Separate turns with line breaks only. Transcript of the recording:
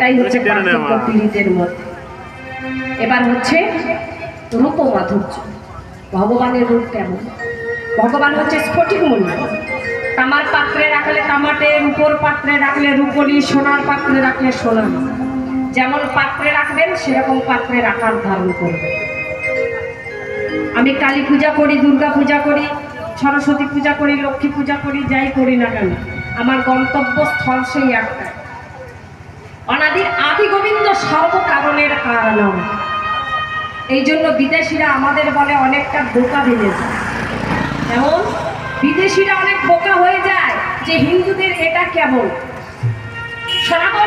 এটাই হচ্ছে পার্থক্য পীড়িতের মধ্যে। এবার হচ্ছে রূপ মাধুর্য। ভগবানের রূপ কেমন? ভগবান হচ্ছে স্ফটিক মূল্য। তামার পাত্রে রাখলে তামাটে, রূপোর পাত্রে রাখলে রূপলি, সোনার পাত্রে রাখলে সোনা। যেমন পাত্রে রাখবেন সেরকম পাত্রের আকার ধারণ করবে। আমি কালী পূজা করি, দুর্গা পূজা করি, সরস্বতী পূজা করি, লক্ষ্মী পূজা করি, যাই করি না কেন আমার গন্তব্যস্থল সেই একটাই, অনাদির আদি গোবিন্দ সর্বকারণের কারণ। এই জন্য বিদেশিরা আমাদের বলে অনেকটা বোকা ভেঙে যায়। যেমন বিদেশিরা অনেক বোকা হয়ে যায় যে হিন্দুদের এটা কেমন। সনাতন